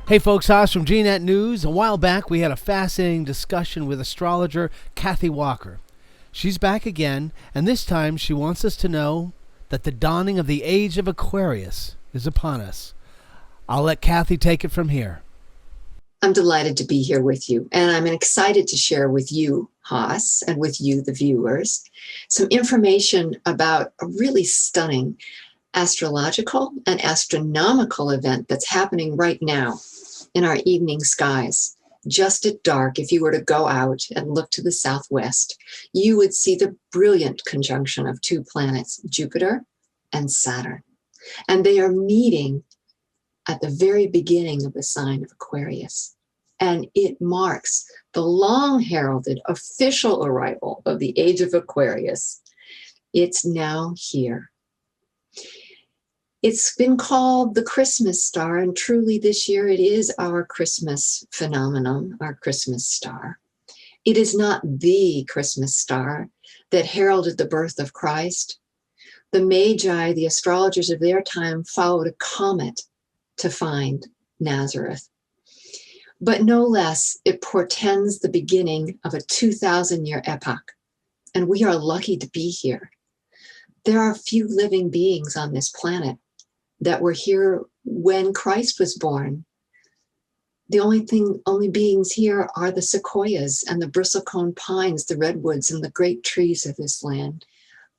Hey folks, Haas from GNAT News. A while back we had a fascinating discussion with astrologer Cathy Walker. She's back again, and this time she wants us to know that the dawning of the Age of Aquarius is upon us. I'll let Cathy take it from here. I'm delighted to be here with you, and I'm excited to share with you, Haas, and with you, the viewers, some information about a really stunning astrological and astronomical event that's happening right now in our evening skies. Just at dark, if you were to go out and look to the southwest, you would see the brilliant conjunction of two planets, Jupiter and Saturn. And they are meeting at the very beginning of the sign of Aquarius. And it marks the long heralded official arrival of the Age of Aquarius. It's now here. It's been called the Christmas star, and truly this year it is our Christmas phenomenon, our Christmas star. It is not the Christmas star that heralded the birth of Christ. The Magi, the astrologers of their time, followed a comet to find Nazareth. But no less, it portends the beginning of a 2,000-year epoch, and we are lucky to be here. There are few living beings on this planet that were here when Christ was born. The only beings here are the sequoias and the bristlecone pines, the redwoods and the great trees of this land.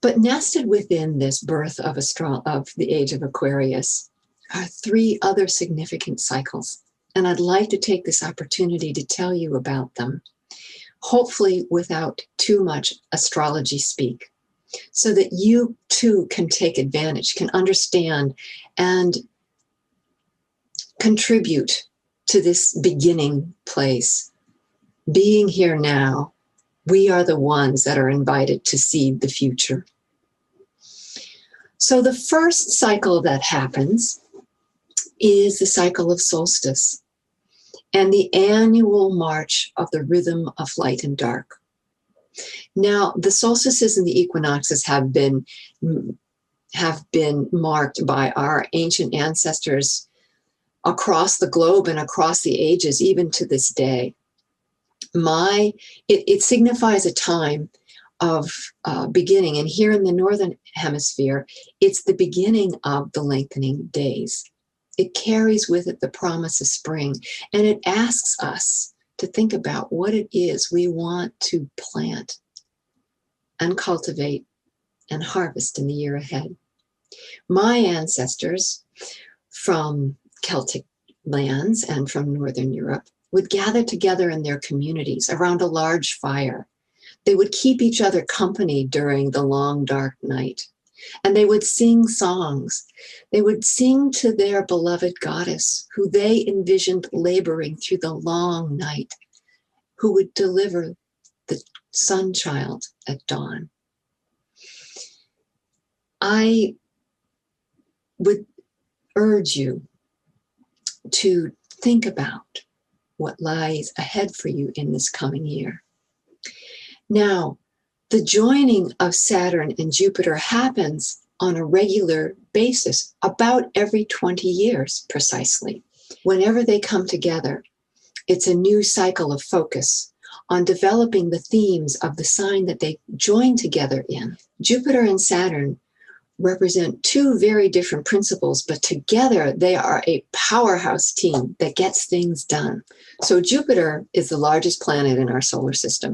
But nested within this birth of the Age of Aquarius are three other significant cycles. And I'd like to take this opportunity to tell you about them, hopefully without too much astrology speak, so that you too can take advantage, can understand, and contribute to this beginning place. Being here now, we are the ones that are invited to seed the future. So the first cycle that happens is the cycle of solstice and the annual march of the rhythm of light and dark. Now, the solstices and the equinoxes have been marked by our ancient ancestors across the globe and across the ages, even to this day. It signifies a time of beginning, and here in the northern hemisphere, it's the beginning of the lengthening days. It carries with it the promise of spring, and it asks us to think about what it is we want to plant and cultivate and harvest in the year ahead. My ancestors from Celtic lands and from Northern Europe would gather together in their communities around a large fire. They would keep each other company during the long, dark night, and they would sing songs. They would sing to their beloved goddess, who they envisioned laboring through the long night, who would deliver the sun child at dawn. I would urge you to think about what lies ahead for you in this coming year. Now, the joining of Saturn and Jupiter happens on a regular basis, about every 20 years precisely. Whenever they come together, it's a new cycle of focus on developing the themes of the sign that they join together in. Jupiter and Saturn represent two very different principles, but together they are a powerhouse team that gets things done. So Jupiter is the largest planet in our solar system,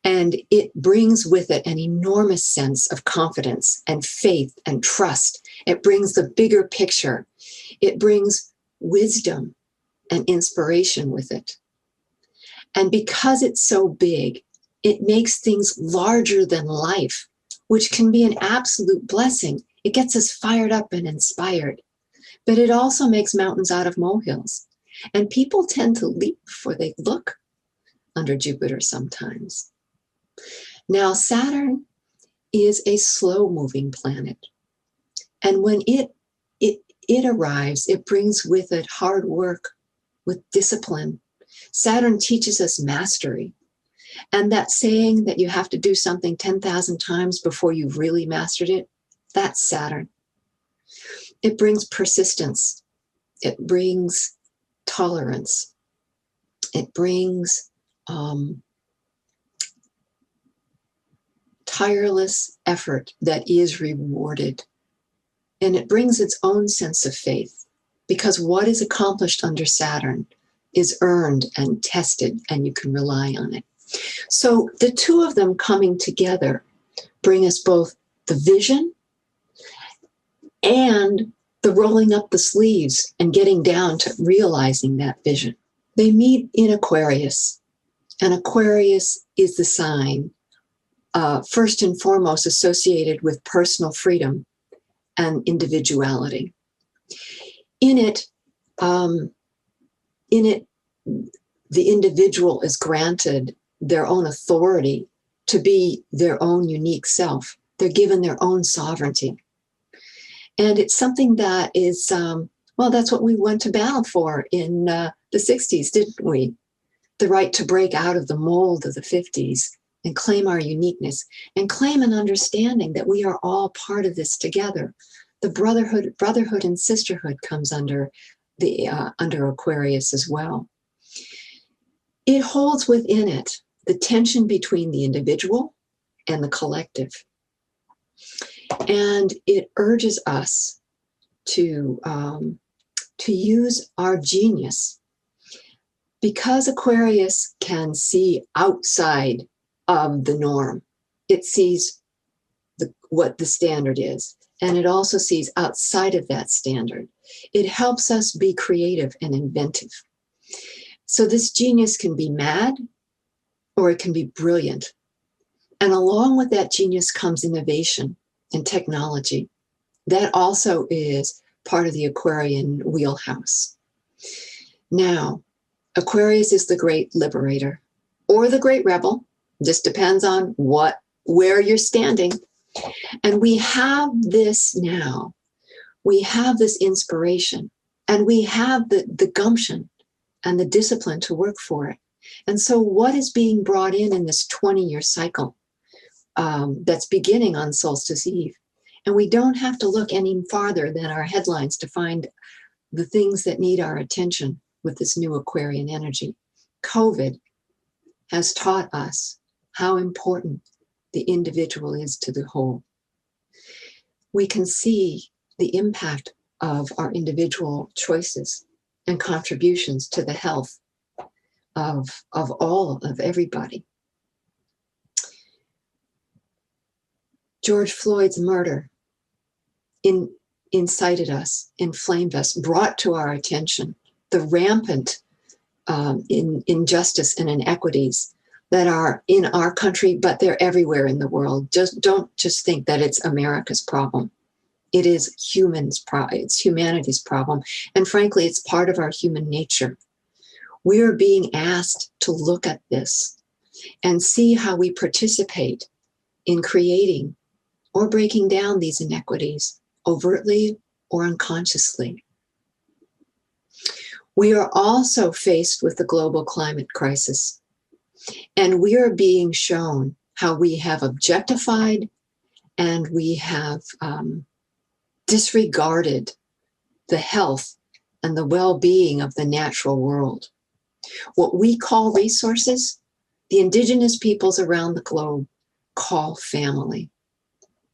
and it brings with it an enormous sense of confidence and faith and trust. It brings the bigger picture. It brings wisdom and inspiration with it. And because it's so big, it makes things larger than life, which can be an absolute blessing. It gets us fired up and inspired. But it also makes mountains out of molehills. And people tend to leap before they look under Jupiter sometimes. Now, Saturn is a slow-moving planet. And when it arrives, it brings with it hard work with discipline. Saturn teaches us mastery. And that saying that you have to do something 10,000 times before you've really mastered it, that's Saturn. It brings persistence. It brings tolerance. It brings tireless effort that is rewarded. And it brings its own sense of faith, because what is accomplished under Saturn is earned and tested, and you can rely on it. So the two of them coming together bring us both the vision and the rolling up the sleeves and getting down to realizing that vision. They meet in Aquarius, and Aquarius is the sign, first and foremost, associated with personal freedom and individuality. In it, the individual is granted their own authority to be their own unique self. They're given their own sovereignty. And it's something that is, well, that's what we went to battle for in the 60s, didn't we? The right to break out of the mold of the 50s and claim our uniqueness and claim an understanding that we are all part of this together. The brotherhood and sisterhood comes under Aquarius as well. It holds within it the tension between the individual and the collective. And it urges us to use our genius, because Aquarius can see outside of the norm. It sees what the standard is, and it also sees outside of that standard. It helps us be creative and inventive. So this genius can be mad, or it can be brilliant. And along with that genius comes innovation and technology. That also is part of the Aquarian wheelhouse. Now, Aquarius is the great liberator or the great rebel. This depends on where you're standing. And we have this now. We have this inspiration, and we have the gumption and the discipline to work for it. And so what is being brought in this 20-year cycle that's beginning on Solstice Eve? And we don't have to look any farther than our headlines to find the things that need our attention with this new Aquarian energy. COVID has taught us how important the individual is to the whole. We can see the impact of our individual choices and contributions to the health of everybody. George Floyd's murder incited us, inflamed us, brought to our attention the rampant injustice and inequities that are in our country, but they're everywhere in the world. Don't just think that it's America's problem. It is it's humanity's problem. And frankly, it's part of our human nature. We are being asked to look at this and see how we participate in creating or breaking down these inequities, overtly or unconsciously. We are also faced with the global climate crisis, and we are being shown how we have objectified and we have disregarded the health and the well-being of the natural world. What we call resources, the indigenous peoples around the globe call family.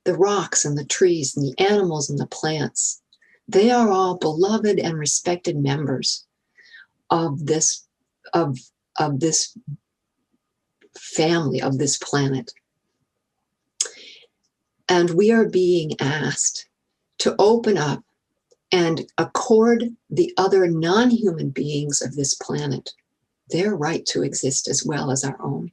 The rocks and the trees and the animals and the plants, they are all beloved and respected members of this family, of this planet. And we are being asked to open up and accord the other non-human beings of this planet their right to exist as well as our own.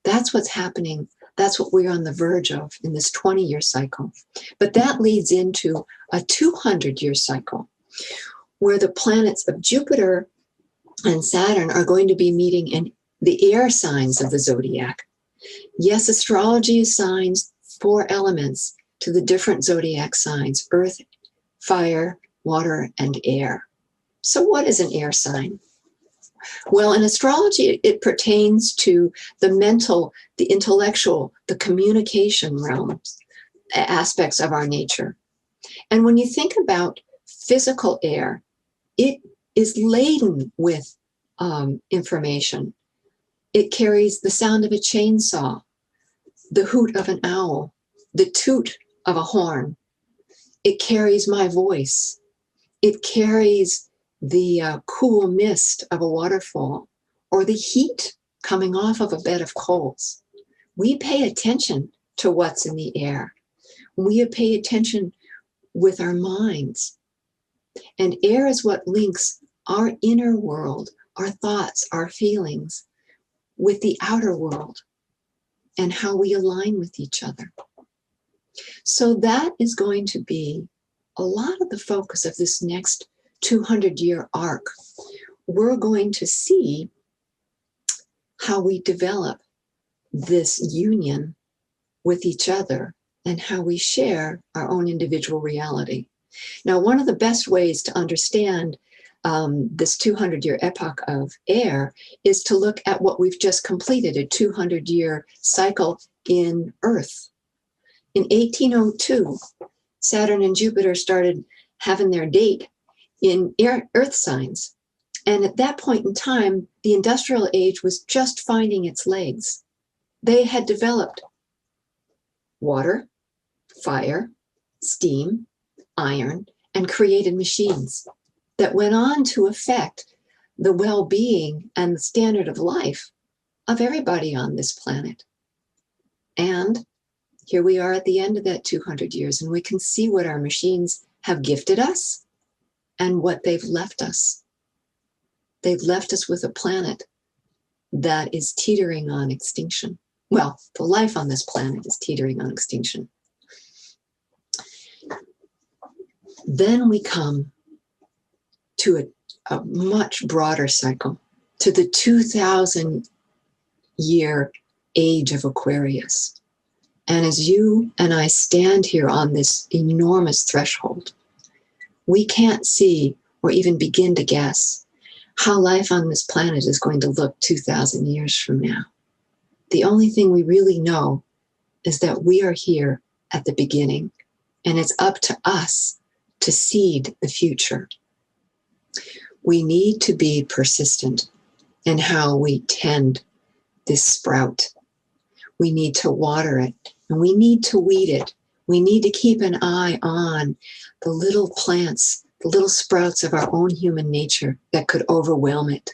That's what's happening. That's what we're on the verge of in this 20-year cycle. But that leads into a 200-year cycle where the planets of Jupiter and Saturn are going to be meeting in the air signs of the zodiac. Yes, astrology assigns 4 elements to the different zodiac signs: earth, fire, water, and air. So what is an air sign? Well, in astrology, it pertains to the mental, the intellectual, the communication realms, aspects of our nature. And when you think about physical air, it is laden with information. It carries the sound of a chainsaw, the hoot of an owl, the toot of a horn. It carries my voice. It carries the cool mist of a waterfall or the heat coming off of a bed of coals. We pay attention to what's in the air. We pay attention with our minds. And air is what links our inner world, our thoughts, our feelings, with the outer world and how we align with each other. So that is going to be a lot of the focus of this next 200-year arc. We're going to see how we develop this union with each other and how we share our own individual reality. Now, one of the best ways to understand this 200-year epoch of air is to look at what we've just completed, a 200-year cycle in Earth. In 1802, Saturn and Jupiter started having their date in Earth signs. And at that point in time, the industrial age was just finding its legs. They had developed water, fire, steam, iron, and created machines that went on to affect the well-being and the standard of life of everybody on this planet. And here we are at the end of that 200 years, and we can see what our machines have gifted us and what they've left us. They've left us with a planet that is teetering on extinction. Well, the life on this planet is teetering on extinction. Then we come to a much broader cycle, to the 2000-year age of Aquarius. And as you and I stand here on this enormous threshold, we can't see or even begin to guess how life on this planet is going to look 2,000 years from now. The only thing we really know is that we are here at the beginning, and it's up to us to seed the future. We need to be persistent in how we tend this sprout. We need to water it, and we need to weed it. We need to keep an eye on the little plants, the little sprouts of our own human nature that could overwhelm it.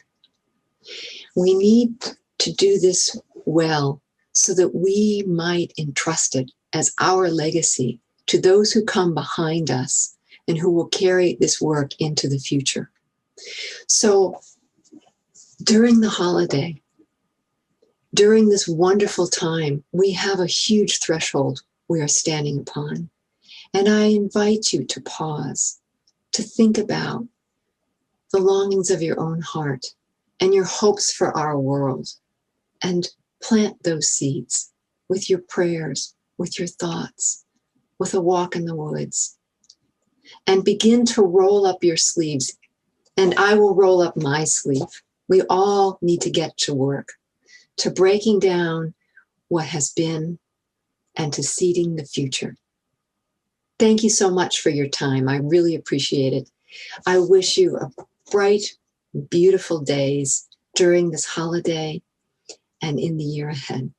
We need to do this well so that we might entrust it as our legacy to those who come behind us and who will carry this work into the future. So during the holiday, during this wonderful time, we have a huge threshold we are standing upon. And I invite you to pause, to think about the longings of your own heart and your hopes for our world, and plant those seeds with your prayers, with your thoughts, with a walk in the woods. And begin to roll up your sleeves, and I will roll up my sleeve. We all need to get to work, to breaking down what has been and to seeding the future. Thank you so much for your time. I really appreciate it. I wish you a bright, beautiful days during this holiday and in the year ahead.